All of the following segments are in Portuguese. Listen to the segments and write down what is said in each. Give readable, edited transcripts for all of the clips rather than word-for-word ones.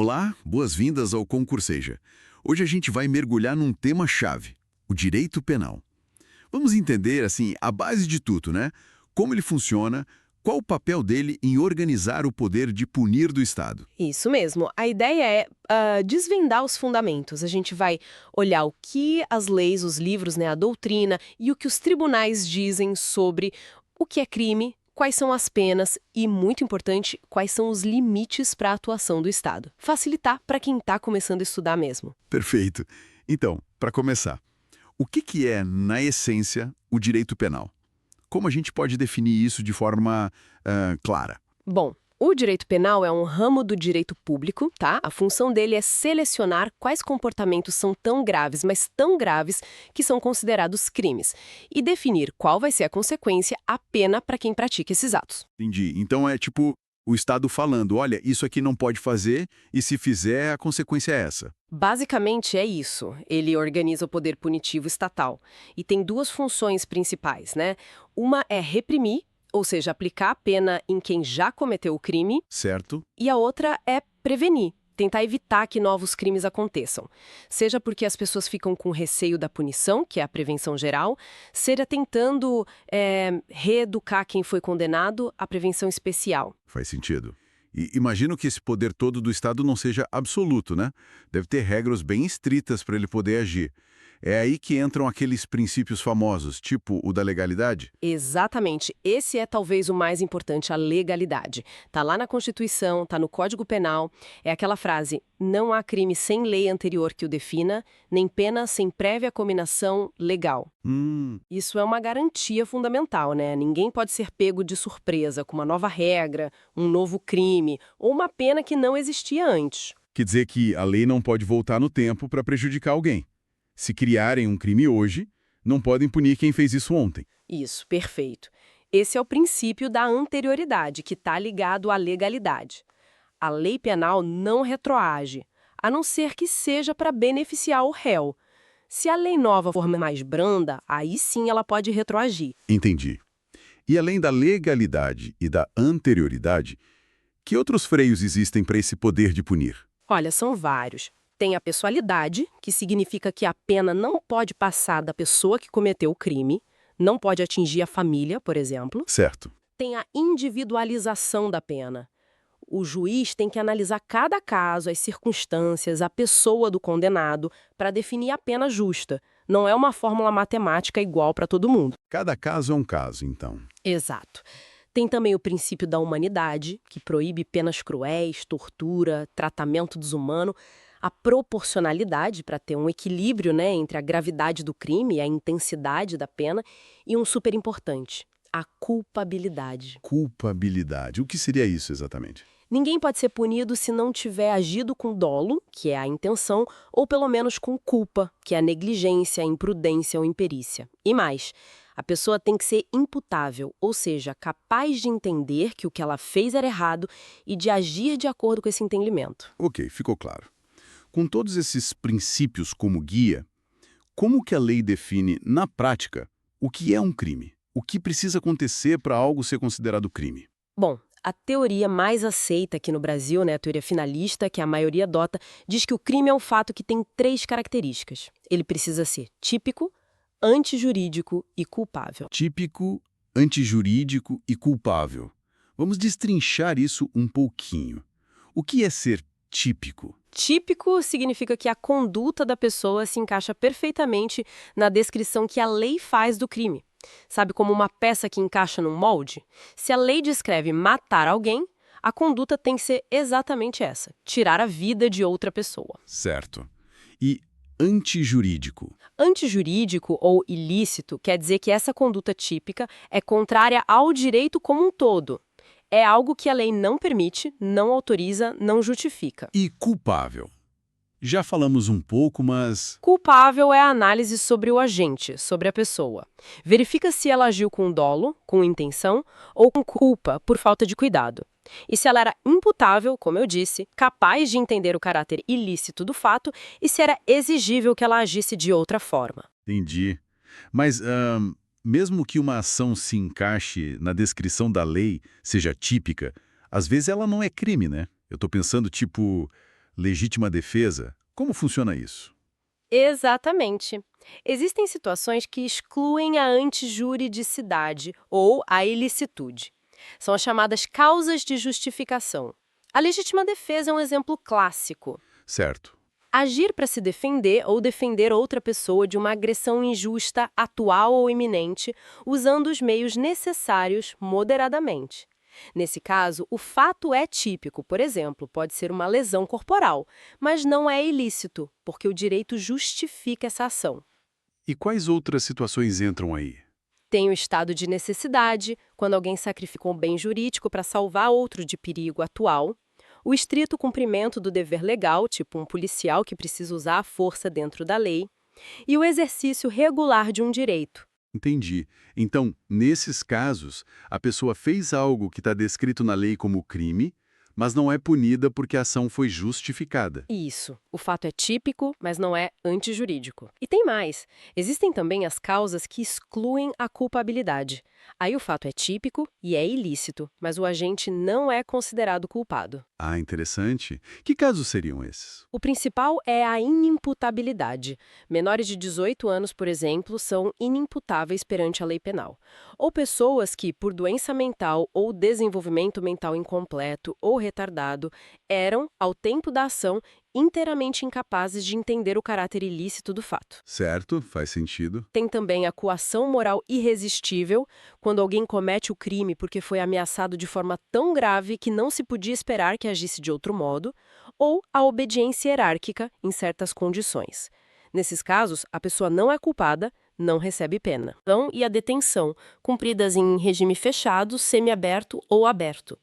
Olá, boas-vindas ao Concurseja. Hoje a gente vai mergulhar num tema-chave, o direito penal. Vamos entender, assim, a base de tudo, né? Como ele funciona, qual o papel dele em organizar o poder de punir do Estado. Isso mesmo. A ideia é desvendar os fundamentos. A gente vai olhar o que as leis, os livros, né, a doutrina e o que os tribunais dizem sobre o que é crime, quais são as penas e, muito importante, quais são os limites para a atuação do Estado. Facilitar para quem está começando a estudar mesmo. Perfeito. Então, para começar, o que é, na essência, o direito penal? Como a gente pode definir isso de forma clara? Bom, o direito penal é um ramo do direito público, tá? A função dele é selecionar quais comportamentos são tão graves, mas tão graves, que são considerados crimes, e definir qual vai ser a consequência, a pena para quem pratica esses atos. Entendi. Então é tipo o Estado falando, olha, isso aqui não pode fazer e se fizer, a consequência é essa. Basicamente é isso. Ele organiza o poder punitivo estatal. E tem duas funções principais, né? Uma é reprimir, ou seja, aplicar a pena em quem já cometeu o crime, Certo? e a outra é prevenir, tentar evitar que novos crimes aconteçam. Seja porque as pessoas ficam com receio da punição, que é a prevenção geral, seja tentando reeducar quem foi condenado, a prevenção especial. Faz sentido. E imagino que esse poder todo do Estado não seja absoluto, né? Deve ter regras bem estritas para ele poder agir. É aí que entram aqueles princípios famosos, tipo o da legalidade? Exatamente. Esse é talvez o mais importante, a legalidade. Tá lá na Constituição, tá no Código Penal. É aquela frase: não há crime sem lei anterior que o defina, nem pena sem prévia cominação legal. Isso é uma garantia fundamental, né? Ninguém pode ser pego de surpresa com uma nova regra, um novo crime ou uma pena que não existia antes. Quer dizer que a lei não pode voltar no tempo para prejudicar alguém. Se criarem um crime hoje, não podem punir quem fez isso ontem. Isso, perfeito. Esse é o princípio da anterioridade, que está ligado à legalidade. A lei penal não retroage, a não ser que seja para beneficiar o réu. Se a lei nova for mais branda, aí sim ela pode retroagir. Entendi. E além da legalidade e da anterioridade, que outros freios existem para esse poder de punir? Olha, são vários. Tem a pessoalidade, que significa que a pena não pode passar da pessoa que cometeu o crime, não pode atingir a família, por exemplo. Certo. Tem a individualização da pena. O juiz tem que analisar cada caso, as circunstâncias, a pessoa do condenado, para definir a pena justa. Não é uma fórmula matemática igual para todo mundo. Cada caso é um caso, então. Exato. Tem também o princípio da humanidade, que proíbe penas cruéis, tortura, tratamento desumano, a proporcionalidade, para ter um equilíbrio, né, entre a gravidade do crime e a intensidade da pena, e um super importante, a culpabilidade. Culpabilidade. O que seria isso exatamente? Ninguém pode ser punido se não tiver agido com dolo, que é a intenção, ou pelo menos com culpa, que é a negligência, a imprudência ou imperícia. E mais, a pessoa tem que ser imputável, ou seja, capaz de entender que o que ela fez era errado e de agir de acordo com esse entendimento. Ok, ficou claro. Com todos esses princípios como guia, como que a lei define, na prática, o que é um crime? O que precisa acontecer para algo ser considerado crime? Bom, a teoria mais aceita aqui no Brasil, né, a teoria finalista, que a maioria adota, diz que o crime é um fato que tem 3 características. Ele precisa ser típico, antijurídico e culpável. Típico, antijurídico e culpável. Vamos destrinchar isso um pouquinho. O que é ser típico? Típico significa que a conduta da pessoa se encaixa perfeitamente na descrição que a lei faz do crime. Sabe, como uma peça que encaixa num molde? Se a lei descreve matar alguém, a conduta tem que ser exatamente essa: tirar a vida de outra pessoa. Certo. E antijurídico? Antijurídico ou ilícito quer dizer que essa conduta típica é contrária ao direito como um todo. É algo que a lei não permite, não autoriza, não justifica. E culpável? Já falamos um pouco, mas... Culpável é a análise sobre o agente, sobre a pessoa. Verifica se ela agiu com dolo, com intenção, ou com culpa por falta de cuidado. E se ela era imputável, como eu disse, capaz de entender o caráter ilícito do fato, e se era exigível que ela agisse de outra forma. Entendi. Mas, mesmo que uma ação se encaixe na descrição da lei, seja típica, às vezes ela não é crime, né? Eu tô pensando, tipo, Legítima defesa? Como funciona isso? Exatamente. Existem situações que excluem a antijuridicidade ou a ilicitude. São as chamadas causas de justificação. A legítima defesa é um exemplo clássico. Certo. Agir para se defender ou defender outra pessoa de uma agressão injusta, atual ou iminente, usando os meios necessários moderadamente. Nesse caso, o fato é típico, por exemplo, pode ser uma lesão corporal, mas não é ilícito, porque o direito justifica essa ação. E quais outras situações entram aí? Tem o estado de necessidade, quando alguém sacrificou um bem jurídico para salvar outro de perigo atual. O estrito cumprimento do dever legal, tipo um policial que precisa usar a força dentro da lei. E o exercício regular de um direito. Entendi. Então, nesses casos, a pessoa fez algo que está descrito na lei como crime, mas não é punida porque a ação foi justificada. Isso. O fato é típico, mas não é antijurídico. E tem mais. Existem também as causas que excluem a culpabilidade. Aí o fato é típico e é ilícito, mas o agente não é considerado culpado. Ah, interessante. Que casos seriam esses? O principal é a inimputabilidade. Menores de 18 anos, por exemplo, são inimputáveis perante a lei penal. Ou pessoas que, por doença mental ou desenvolvimento mental incompleto ou retardado, eram, ao tempo da ação, inteiramente incapazes de entender o caráter ilícito do fato. Certo, faz sentido. Tem também a coação moral irresistível, quando alguém comete o crime porque foi ameaçado de forma tão grave que não se podia esperar que agisse de outro modo, ou a obediência hierárquica em certas condições. Nesses casos, a pessoa não é culpada, não recebe pena. E a detenção, cumpridas em regime fechado, semiaberto ou aberto.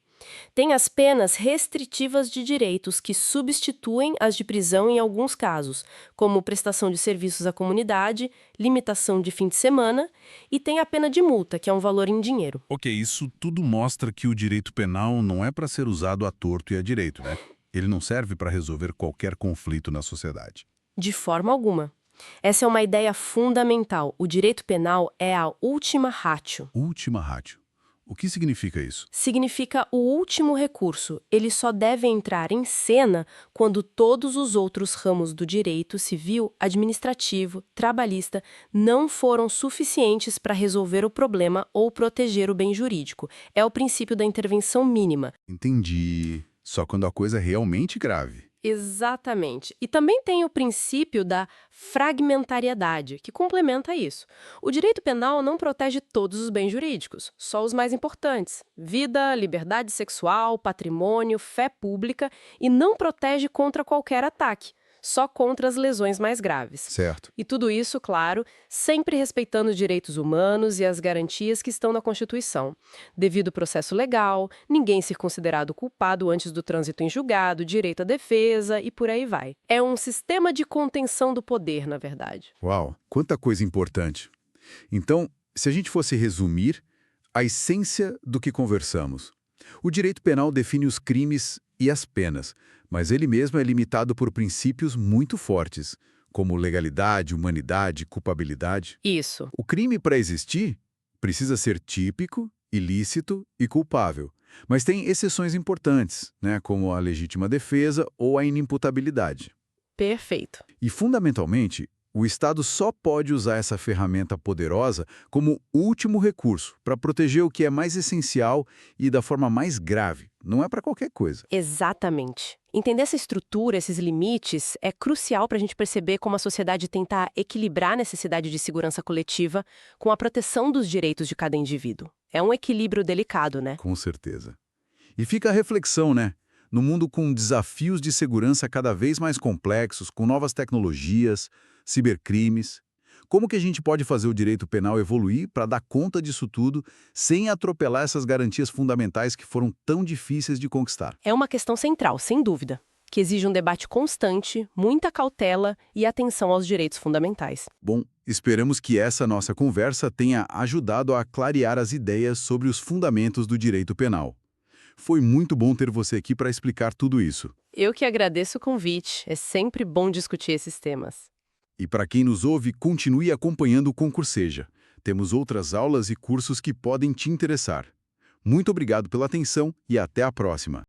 Tem as penas restritivas de direitos, que substituem as de prisão em alguns casos, como prestação de serviços à comunidade, limitação de fim de semana, e tem a pena de multa, que é um valor em dinheiro. Ok, isso tudo mostra que o direito penal não é para ser usado à torto e à direito, né? Ele não serve para resolver qualquer conflito na sociedade. De forma alguma. Essa é uma ideia fundamental. O direito penal é a ultima ratio. Última ratio. O que significa isso? Significa o último recurso. Ele só deve entrar em cena quando todos os outros ramos do direito civil, administrativo, trabalhista não foram suficientes para resolver o problema ou proteger o bem jurídico. É o princípio da intervenção mínima. Entendi. Só quando a coisa é realmente grave. Exatamente. E também tem o princípio da fragmentariedade, que complementa isso. O direito penal não protege todos os bens jurídicos, só os mais importantes: vida, liberdade sexual, patrimônio, fé pública, e não protege contra qualquer ataque, só contra as lesões mais graves. Certo. E tudo isso, claro, sempre respeitando os direitos humanos e as garantias que estão na Constituição. Devido ao processo legal, ninguém ser considerado culpado antes do trânsito em julgado, direito à defesa e por aí vai. É um sistema de contenção do poder, na verdade. Uau, quanta coisa importante. Então, se a gente fosse resumir a essência do que conversamos. O direito penal define os crimes e as penas, mas ele mesmo é limitado por princípios muito fortes, como legalidade, humanidade, culpabilidade. Isso. O crime, para existir, precisa ser típico, ilícito e culpável. Mas tem exceções importantes, né, como a legítima defesa ou a inimputabilidade. Perfeito. E, fundamentalmente, o Estado só pode usar essa ferramenta poderosa como último recurso para proteger o que é mais essencial e da forma mais grave. Não é para qualquer coisa. Exatamente. Entender essa estrutura, esses limites, é crucial para a gente perceber como a sociedade tenta equilibrar a necessidade de segurança coletiva com a proteção dos direitos de cada indivíduo. É um equilíbrio delicado, né? Com certeza. E fica a reflexão, né? No mundo com desafios de segurança cada vez mais complexos, com novas tecnologias, cibercrimes, como que a gente pode fazer o direito penal evoluir para dar conta disso tudo sem atropelar essas garantias fundamentais que foram tão difíceis de conquistar? É uma questão central, sem dúvida, que exige um debate constante, muita cautela e atenção aos direitos fundamentais. Bom, esperamos que essa nossa conversa tenha ajudado a clarear as ideias sobre os fundamentos do direito penal. Foi muito bom ter você aqui para explicar tudo isso. Eu que agradeço o convite. É sempre bom discutir esses temas. E para quem nos ouve, continue acompanhando o Concurseja. Temos outras aulas e cursos que podem te interessar. Muito obrigado pela atenção e até a próxima.